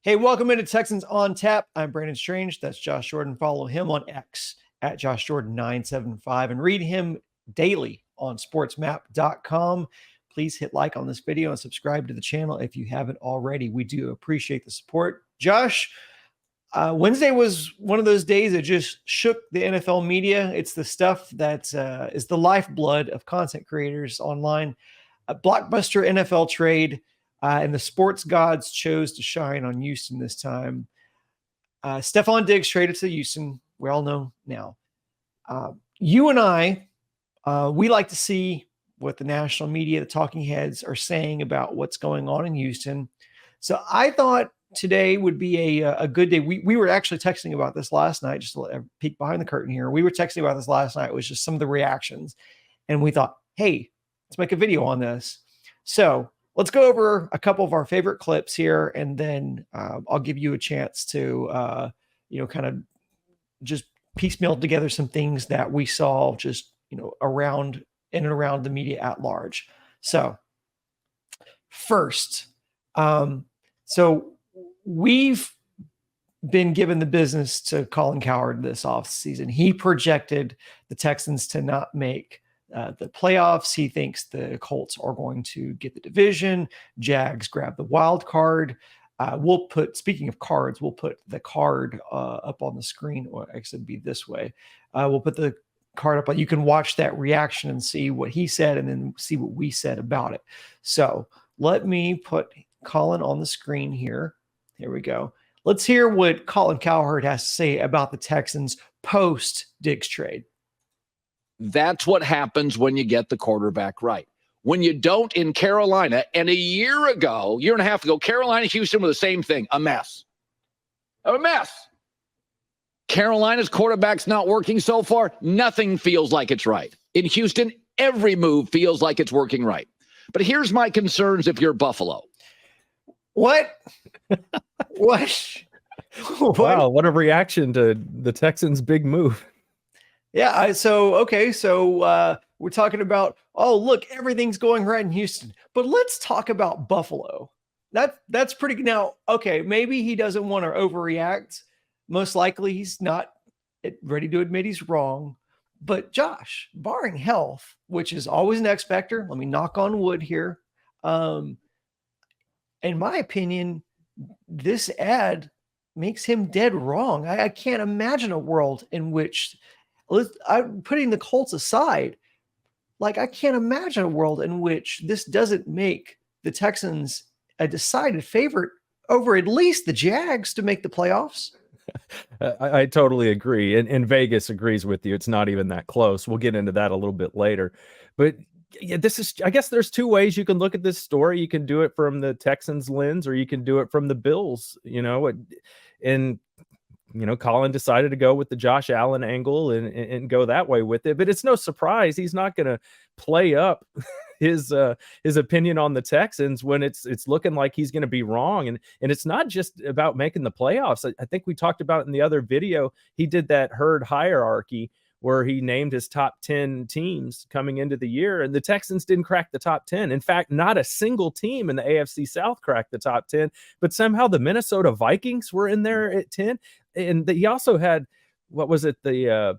Hey, welcome into Texans on Tap. I'm Brandon Strange. That's Josh Jordan. Follow him on X at Josh Jordan 975 and read him daily on sportsmap.com. Please hit like on this video and subscribe to the channel if you haven't already. We do appreciate the support. Josh, Wednesday was one of those days that just shook the NFL media. It's the stuff that is the lifeblood of content creators online. A blockbuster NFL trade. And the sports gods chose to shine on Houston this time. Stefon Diggs traded to Houston. We all know now. You and I, we like to see what the national media, the talking heads are saying about what's going on in Houston. So I thought today would be a good day. We were actually texting about this last night, just a peek behind the curtain here. We were texting about this last night. It was just some of the reactions. And we thought, hey, let's make a video on this. So let's go over a couple of our favorite clips here, and then I'll give you a chance to, kind of just piecemeal together some things that we saw just, around in and around the media at large. So first, so we've been given the business to Colin Cowherd this offseason. He projected the Texans to not make the playoffs. He thinks the Colts are going to get the division. Jags grab the wild card. Speaking of cards, we'll put the card up on the screen, or actually it'd be this way. We'll put the card up. You can watch that reaction and see what he said and then see what we said about it. So let me put Colin on the screen here. Here we go. Let's hear what Colin Cowherd has to say about the Texans post Diggs trade. That's what happens when you get the quarterback right. When you don't in Carolina, and a year and a half ago, Carolina, Houston were the same thing, a mess. A mess. Carolina's quarterback's not working so far. Nothing feels like it's right. In Houston, every move feels like it's working right. But here's my concerns if you're Buffalo. What? What? Wow, what a reaction to the Texans' big move. Yeah. So we're talking about, oh, look, everything's going right in Houston, but let's talk about Buffalo. That's pretty good. Now, okay, maybe he doesn't want to overreact. Most likely he's not ready to admit he's wrong. But Josh, barring health, which is always an X factor, let me knock on wood here. In my opinion, this ad makes him dead wrong. I can't imagine a world in which, I'm putting the Colts aside, like I can't imagine a world in which this doesn't make the Texans a decided favorite over at least the Jags to make the playoffs. I totally agree. And Vegas agrees with you. It's not even that close. We'll get into that a little bit later. But yeah, I guess there's two ways you can look at this story. You can do it from the Texans lens, or you can do it from the Bills, and Colin decided to go with the Josh Allen angle and go that way with it. But it's no surprise he's not going to play up his opinion on the Texans when it's looking like he's going to be wrong. And it's not just about making the playoffs. I think we talked about it in the other video. He did that herd hierarchy where he named his top 10 teams coming into the year, and the Texans didn't crack the top 10. In fact, not a single team in the AFC South cracked the top 10, but somehow the Minnesota Vikings were in there at 10. And he also had, the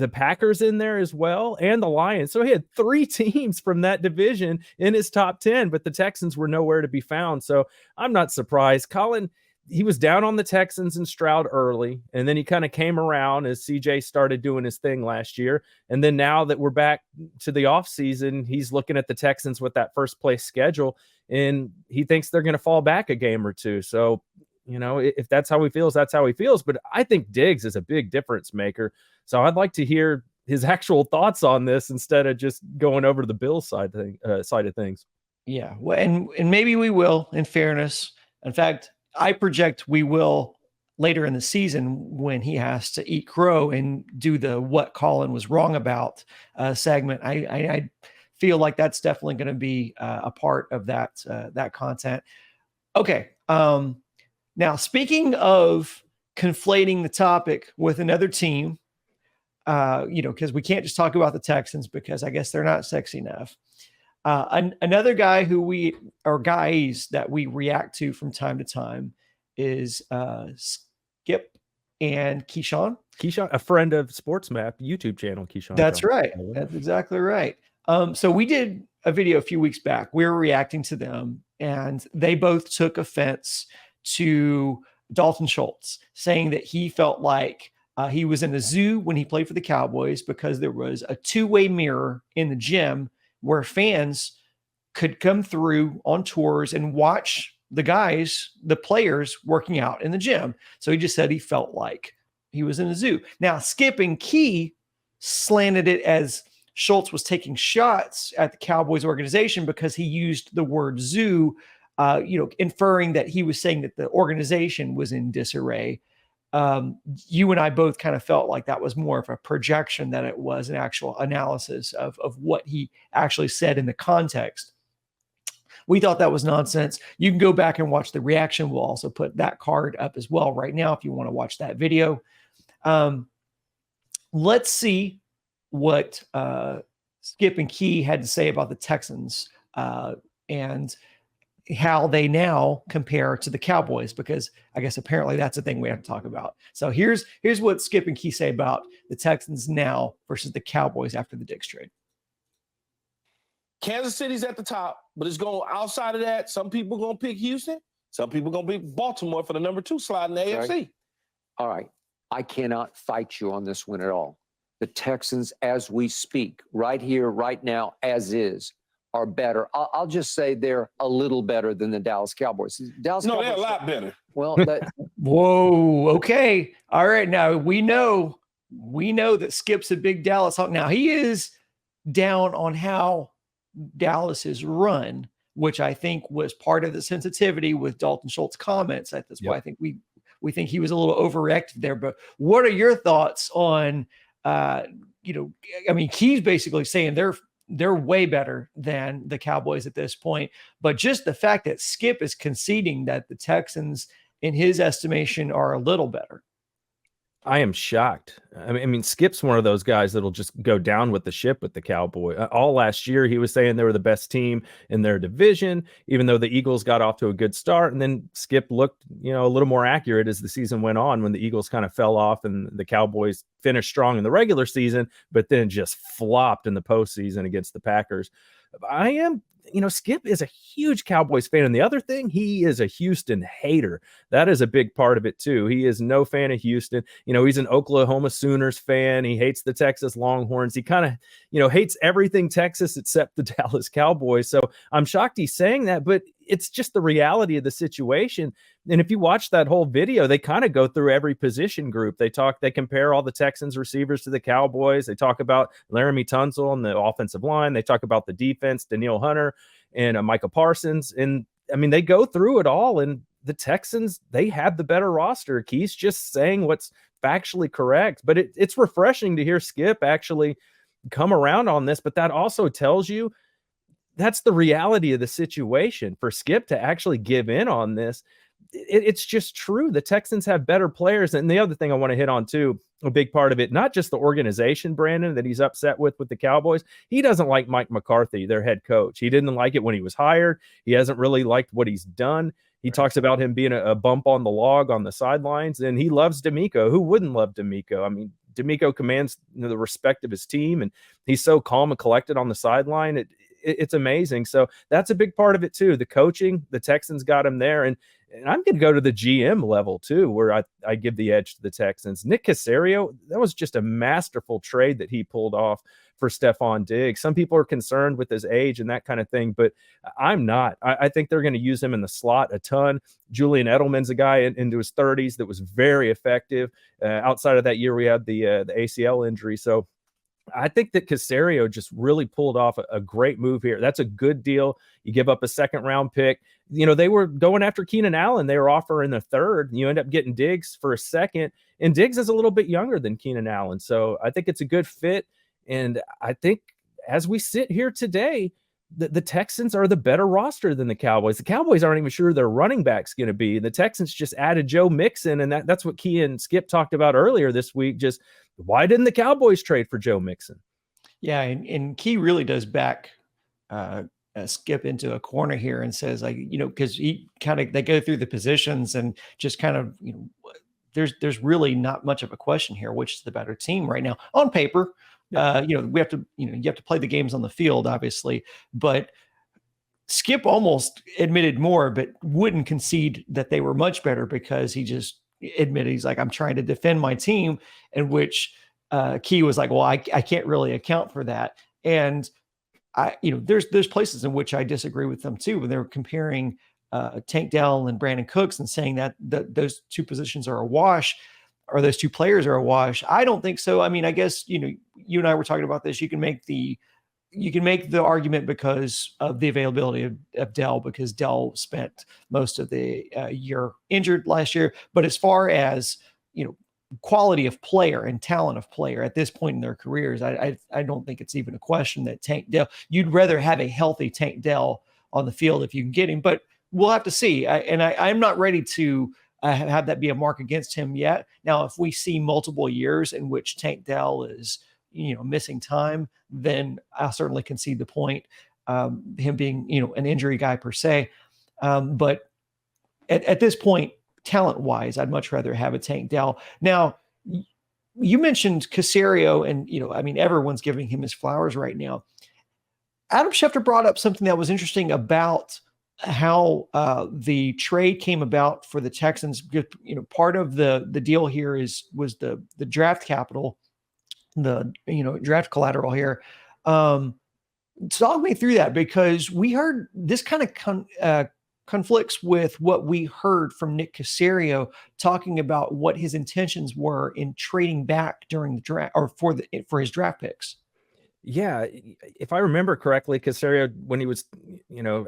Packers in there as well, and the Lions. So he had 3 teams from that division in his top 10, but the Texans were nowhere to be found. So I'm not surprised. Colin, he was down on the Texans and Stroud early, and then he kind of came around as CJ started doing his thing last year. And then now that we're back to the offseason, he's looking at the Texans with that first place schedule, and he thinks they're going to fall back a game or two. So, if that's how he feels, that's how he feels. But I think Diggs is a big difference maker. So I'd like to hear his actual thoughts on this instead of just going over to the Bills side of things. Yeah. Well, and maybe we will, in fairness. In fact, I project we will later in the season when he has to eat crow and do the what Colin was wrong about segment. I feel like that's definitely going to be a part of that content. Okay. Now, speaking of conflating the topic with another team, because we can't just talk about the Texans because I guess they're not sexy enough. Another guy guys that we react to from time to time is Skip and Keyshawn. Keyshawn, a friend of Sports Map YouTube channel. Keyshawn. That's right. That's exactly right. So we did a video a few weeks back. We were reacting to them, and they both took offense to Dalton Schultz, saying that he felt like he was in a zoo when he played for the Cowboys because there was a two-way mirror in the gym where fans could come through on tours and watch the players working out in the gym. So he just said he felt like he was in a zoo. Now, Skip and Key slanted it as Schultz was taking shots at the Cowboys organization because he used the word zoo, inferring that he was saying that the organization was in disarray. You and I both kind of felt like that was more of a projection than it was an actual analysis of what he actually said in the context. We thought that was nonsense. You can go back and watch the reaction. We'll also put that card up as well right now if you want to watch that video. Let's see what Skip and Key had to say about the Texans and how they now compare to the Cowboys, because I guess apparently that's a thing we have to talk about. So here's what Skip and Key say about the Texans now versus the Cowboys after the Diggs trade. Kansas City's at the top, but it's going outside of that. Some people going to pick Houston. Some people going to pick Baltimore for the number 2 slot in the AFC. All right. I cannot fight you on this one at all. The Texans, as we speak, right here, right now, as is, are better. I'll just say they're a little better than the Dallas Cowboys. Cowboys, they're a lot better. Well, whoa, okay. All right. Now we know that Skip's a big Dallas Hawk. Now he is down on how Dallas is run, which I think was part of the sensitivity with Dalton Schultz comments. That's why I think we think he was a little overreactive there. But what are your thoughts on, Key's basically saying they're way better than the Cowboys at this point. But just the fact that Skip is conceding that the Texans, in his estimation, are a little better. I am shocked. I mean, Skip's one of those guys that'll just go down with the ship with the Cowboy. All last year, he was saying they were the best team in their division, even though the Eagles got off to a good start. And then Skip looked, a little more accurate as the season went on when the Eagles kind of fell off and the Cowboys finished strong in the regular season, but then just flopped in the postseason against the Packers. Skip is a huge Cowboys fan. And the other thing, he is a Houston hater. That is a big part of it too. He is no fan of Houston. He's an Oklahoma Sooners fan. He hates the Texas Longhorns. He kind of, hates everything Texas except the Dallas Cowboys. So I'm shocked he's saying that, but it's just the reality of the situation. And if you watch that whole video, they kind of go through every position group. They compare all the Texans receivers to the Cowboys. They talk about Laramie Tunsil on the offensive line. They talk about the defense, Danielle Hunter and Micah Parsons. And I mean, they go through it all. And the Texans, they have the better roster. Key's just saying what's factually correct. But it's refreshing to hear Skip actually come around on this. But that also tells you that's the reality of the situation. For Skip to actually give in on this, it's just true. The Texans have better players. And the other thing I want to hit on too, a big part of it, not just the organization, Brandon, that he's upset with the Cowboys. He doesn't like Mike McCarthy, their head coach. He didn't like it when he was hired. He hasn't really liked what he's done. He talks about him being a bump on the log on the sidelines, and he loves D'Amico. Who wouldn't love D'Amico? I mean, D'Amico commands the respect of his team, and he's so calm and collected on the sideline. It's amazing. So that's a big part of it too. The coaching, the Texans got him there. And I'm going to go to the GM level too, where I give the edge to the Texans. Nick Caserio, that was just a masterful trade that he pulled off for Stefon Diggs. Some people are concerned with his age and that kind of thing, but I'm not. I think they're going to use him in the slot a ton. Julian Edelman's a guy into his 30s that was very effective. Outside of that year, we had the ACL injury. So I think that Caserio just really pulled off a great move here. That's a good deal. You give up a second round pick. They were going after Keenan Allen. They were offering a third. You end up getting Diggs for a second. And Diggs is a little bit younger than Keenan Allen. So I think it's a good fit. And I think as we sit here today, the Texans are the better roster than the Cowboys. The Cowboys aren't even sure their running back's going to be. The Texans just added Joe Mixon, and that's what Key and Skip talked about earlier this week. Just why didn't the Cowboys trade for Joe Mixon? Yeah, and Key really does back Skip into a corner here and says, like, because they go through the positions and just kind of, there's really not much of a question here, which is the better team right now on paper. Yeah. We have to, you have to play the games on the field, obviously, but Skip almost admitted more, but wouldn't concede that they were much better because he just admitted, he's like, I'm trying to defend my team, in which Key was like, well, I can't really account for that. And there's places in which I disagree with them too, when they're comparing Tank Dell and Brandon Cooks and saying that those two positions are a wash, or those two players are a wash. I don't think so. I mean, I guess, you and I were talking about this. You can make the argument because of the availability of Dell, because Dell spent most of the year injured last year. But as far as, quality of player and talent of player at this point in their careers, I don't think it's even a question that Tank Dell, you'd rather have a healthy Tank Dell on the field if you can get him, but we'll have to see. I'm not ready to have that be a mark against him yet. Now, if we see multiple years in which Tank Dell is, missing time, then I'll certainly concede the point, him being, an injury guy per se. But at this point, talent-wise, I'd much rather have a Tank Dell. Now, you mentioned Caserio, and, everyone's giving him his flowers right now. Adam Schefter brought up something that was interesting about how the trade came about for the Texans. Part of the deal here was the draft capital, the draft collateral here. Talk me through that, because we heard this kind of conflicts with what we heard from Nick Caserio talking about what his intentions were in trading back during the draft, or for his draft picks. Yeah, if I remember correctly, Caserio, when he was,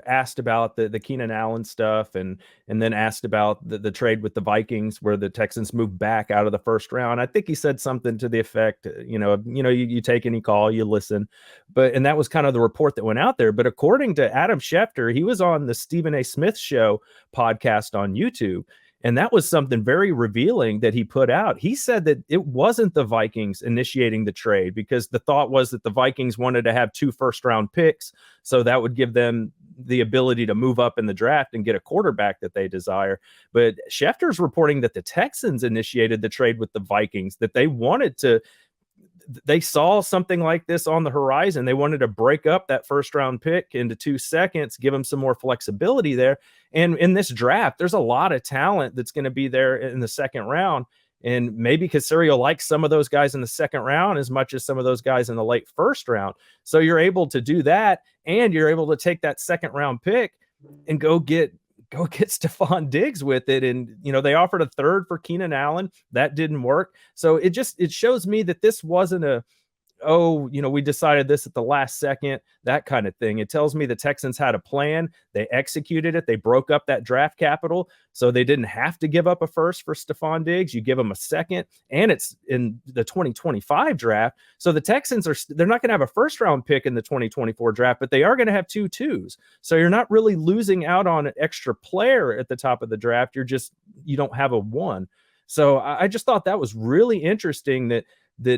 asked about the Keenan Allen stuff, and then asked about the trade with the Vikings, where the Texans moved back out of the first round, I think he said something to the effect, you take any call, you listen, and that was kind of the report that went out there. But according to Adam Schefter, he was on the Stephen A. Smith Show podcast on YouTube, and that was something very revealing that he put out. He said that it wasn't the Vikings initiating the trade, because the thought was that the Vikings wanted to have 2 first-round picks, so that would give them the ability to move up in the draft and get a quarterback that they desire. But Schefter's reporting that the Texans initiated the trade with the Vikings, that they saw something like this on the horizon. They wanted to break up that first-round pick into 2 seconds, give them some more flexibility there. And in this draft, there's a lot of talent that's going to be there in the second round. And maybe Caserio likes some of those guys in the second round as much as some of those guys in the late first round. So you're able to do that, and you're able to take that second round pick and go get Stefon Diggs with it. And, they offered a third for Keenan Allen. That didn't work. So it shows me that this wasn't we decided this at the last second, that kind of thing. It tells me the Texans had a plan. They executed it. They broke up that draft capital, so they didn't have to give up a first for Stefon Diggs. You give them a second, and it's in the 2025 draft. So the Texans they're not going to have a first round pick in the 2024 draft, but they are going to have 2 twos. So you're not really losing out on an extra player at the top of the draft. You don't have a 1. So I just thought that was really interesting that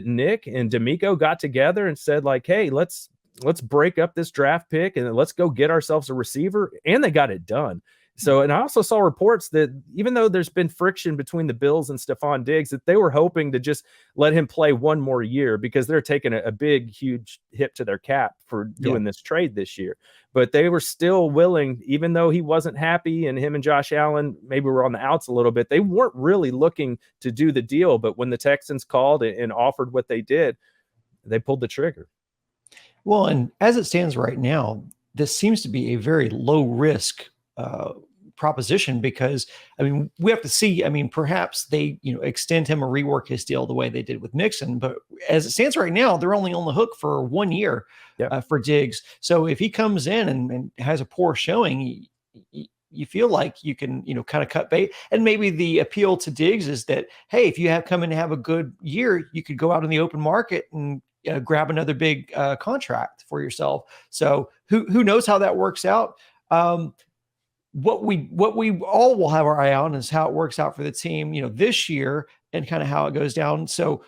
Nick and D'Amico got together and said, like, hey, let's break up this draft pick and let's go get ourselves a receiver. And they got it done. So, and I also saw reports that even though there's been friction between the Bills and Stefon Diggs, that they were hoping to just let him play 1 more year, because they're taking a big, huge hit to their cap for doing this trade this year. But they were still willing, even though he wasn't happy, and him and Josh Allen maybe were on the outs a little bit, they weren't really looking to do the deal. But when the Texans called and offered what they did, they pulled the trigger. Well, and as it stands right now, this seems to be a very low risk proposition, because we have to see, perhaps they extend him or rework his deal the way they did with Mixon, but as it stands right now, they're only on the hook for 1 year for Diggs. So if he comes in and has a poor showing, you feel like you can kind of cut bait. And maybe the appeal to Diggs is that, hey, if you come in and have a good year, you could go out in the open market and grab another big contract for yourself. So who knows how that works out. What we all will have our eye on is how it works out for the team, this year, and kind of how it goes down. So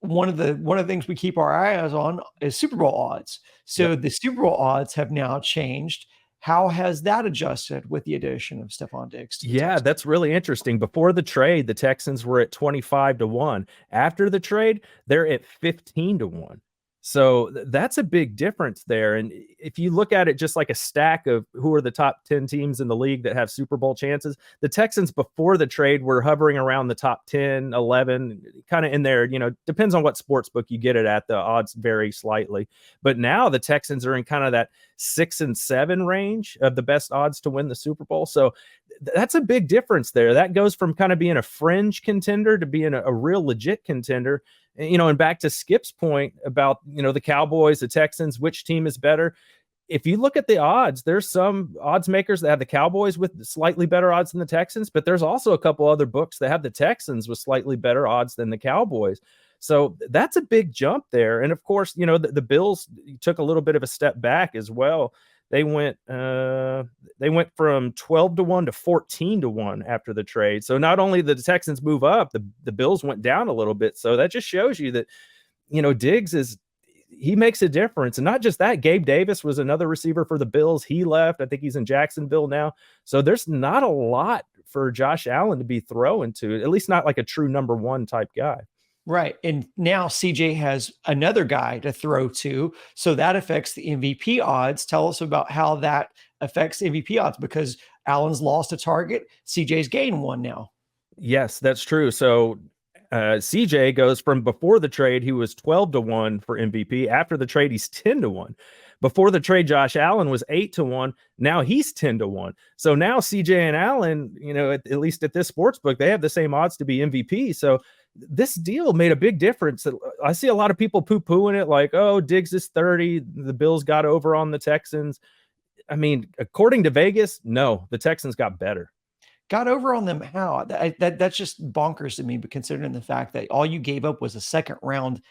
one of the things we keep our eyes on is Super Bowl odds. So the Super Bowl odds have now changed. How has that adjusted with the addition of Stefon Diggs? Yeah, that's really interesting. Before the trade, the Texans were at 25-1. After the trade, they're at 15-1. So that's a big difference there. And if you look at it just like a stack of who are the top 10 teams in the league that have Super Bowl chances, the Texans before the trade were hovering around the top 10, 11, kind of in there, depends on what sports book you get it at. The odds vary slightly. But now the Texans are in kind of that 6 and 7 range of the best odds to win the Super Bowl. So that's a big difference there. That goes from kind of being a fringe contender to being a real legit contender. And back to Skip's point about, the Cowboys, the Texans, which team is better. If you look at the odds, there's some odds makers that have the Cowboys with slightly better odds than the Texans, but there's also a couple other books that have the Texans with slightly better odds than the Cowboys. So that's a big jump there. And of course, the Bills took a little bit of a step back as well. They went from 12-1 to 14-1 after the trade. So not only did the Texans move up, the Bills went down a little bit. So that just shows you that, Diggs he makes a difference. And not just that, Gabe Davis was another receiver for the Bills. He left. I think he's in Jacksonville now. So there's not a lot for Josh Allen to be throwing to, at least not like a true number one type guy. Right. And now CJ has another guy to throw to. So that affects the MVP odds. Tell us about how that affects MVP odds, because Allen's lost a target. CJ's gained one now. Yes, that's true. So CJ goes from before the trade, he was 12-1 for MVP. After the trade, he's 10-1. Before the trade, Josh Allen was 8-1. Now he's 10-1. So now CJ and Allen, at least at this sports book, they have the same odds to be MVP. So this deal made a big difference. I see a lot of people poo-pooing it like, oh, Diggs is 30. The Bills got over on the Texans. I mean, according to Vegas, no, the Texans got better. Got over on them how? That's just bonkers to me, but considering the fact that all you gave up was a second round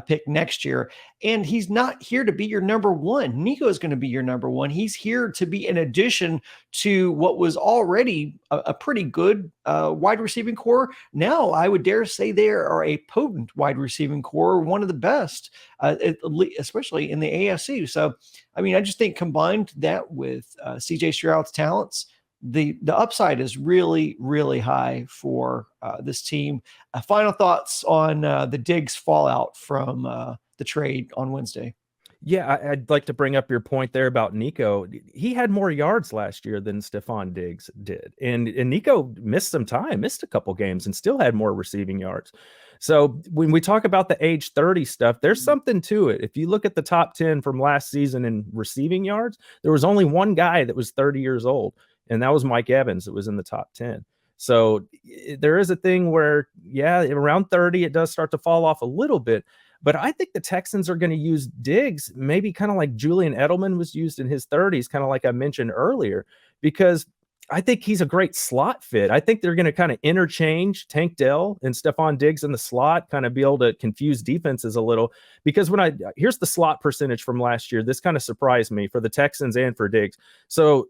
pick next year, and he's not here to be your number one. Nico is going to be your number one. He's here to be an addition to what was already a pretty good wide receiving core. Now, I would dare say they are a potent wide receiving core, one of the best, especially in the AFC. So, I mean, I just think combined that with CJ Stroud's talents, the upside is really, really high for this team. Final thoughts on the Diggs fallout from the trade on Wednesday. Yeah, I'd like to bring up your point there about Nico. He had more yards last year than Stefon Diggs did. And Nico missed some time, missed a couple games, and still had more receiving yards. So when we talk about the age 30 stuff, there's something to it. If you look at the top 10 from last season in receiving yards, there was only one guy that was 30 years old. And that was Mike Evans. It was in the top 10. So there is a thing where, yeah, around 30, it does start to fall off a little bit. But I think the Texans are going to use Diggs maybe kind of like Julian Edelman was used in his 30s, kind of like I mentioned earlier, because I think he's a great slot fit. I think they're going to kind of interchange Tank Dell and Stefon Diggs in the slot, kind of be able to confuse defenses a little. Because here's the slot percentage from last year. This kind of surprised me for the Texans and for Diggs. So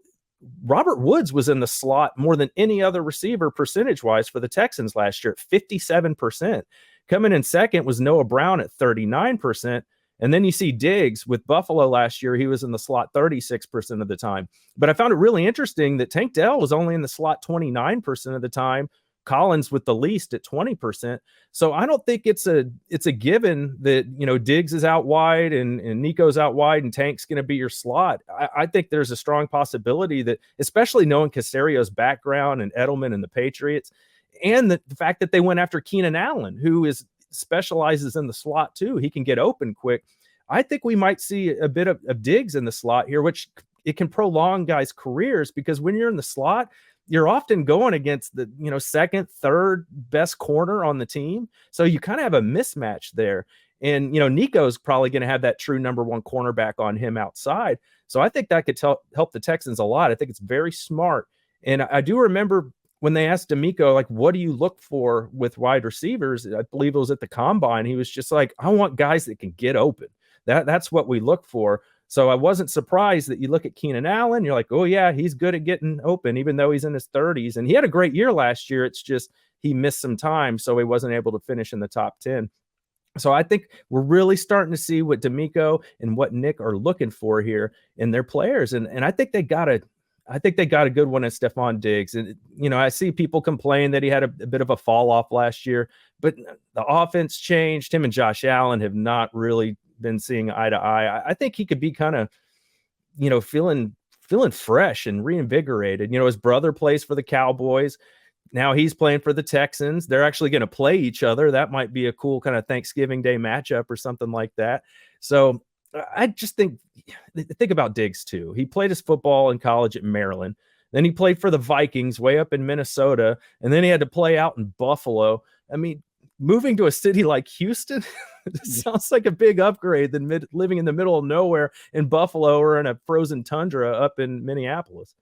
Robert Woods was in the slot more than any other receiver percentage-wise for the Texans last year at 57%. Coming in second was Noah Brown at 39%. And then you see Diggs with Buffalo last year. He was in the slot 36% of the time. But I found it really interesting that Tank Dell was only in the slot 29% of the time. Collins with the least at 20%. So I don't think it's a given that, Diggs is out wide and Nico's out wide and Tank's going to be your slot. I think there's a strong possibility that, especially knowing Casario's background and Edelman and the Patriots, and the fact that they went after Keenan Allen, who specializes in the slot too. He can get open quick. I think we might see a bit of Diggs in the slot here, which it can prolong guys' careers, because when you're in the slot, you're often going against the, second, third best corner on the team. So you kind of have a mismatch there. And, Nico's probably going to have that true number one cornerback on him outside. So I think that could help the Texans a lot. I think it's very smart. And I do remember when they asked D'Amico, like, what do you look for with wide receivers? I believe it was at the combine. He was just like, I want guys that can get open. That's what we look for. So I wasn't surprised that you look at Keenan Allen, you're like, oh yeah, he's good at getting open, even though he's in his 30s. And he had a great year last year. It's just he missed some time, so he wasn't able to finish in the top 10. So I think we're really starting to see what D'Amico and what Nick are looking for here in their players. And I think they got a good one at Stefon Diggs. And, I see people complain that he had a bit of a fall off last year, but the offense changed. Him and Josh Allen have not really been seeing eye to eye. I think he could be kind of, feeling fresh and reinvigorated. His brother plays for the Cowboys. Now he's playing for the Texans. They're actually going to play each other. That might be a cool kind of Thanksgiving Day matchup or something like that. So I just think about Diggs too. He played his football in college at Maryland. Then he played for the Vikings way up in Minnesota. And then he had to play out in Buffalo. I mean, moving to a city like Houston sounds like a big upgrade than living in the middle of nowhere in Buffalo or in a frozen tundra up in Minneapolis.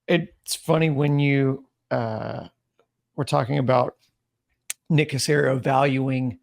It's funny when we're talking about Nick Caserio valuing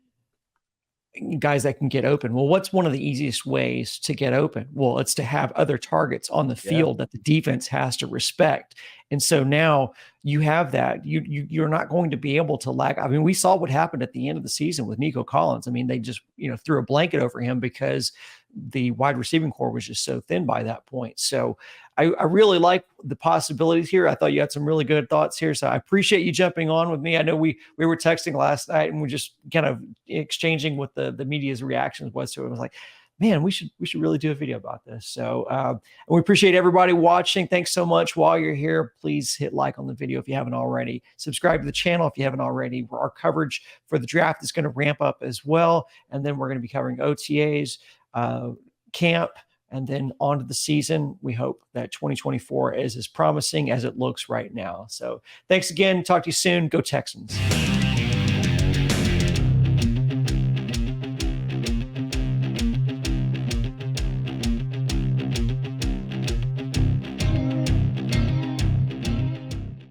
guys that can get open. Well, what's one of the easiest ways to get open? Well, it's to have other targets on the field that the defense has to respect. And so now you have that. You're not going to be able to lag. I mean, we saw what happened at the end of the season with Nico Collins. I mean, they just threw a blanket over him because the wide receiving core was just so thin by that point. So I really like the possibilities here. I thought you had some really good thoughts here. So I appreciate you jumping on with me. I know we were texting last night and we're just kind of exchanging what the media's reactions was to it. I was like, man, we should really do a video about this. So we appreciate everybody watching. Thanks so much. While you're here, please hit like on the video if you haven't already. Subscribe to the channel if you haven't already. Our coverage for the draft is going to ramp up as well. And then we're going to be covering OTAs, camp, and then on to the season. We hope that 2024 is as promising as it looks right now. So thanks again. Talk to you soon. Go Texans.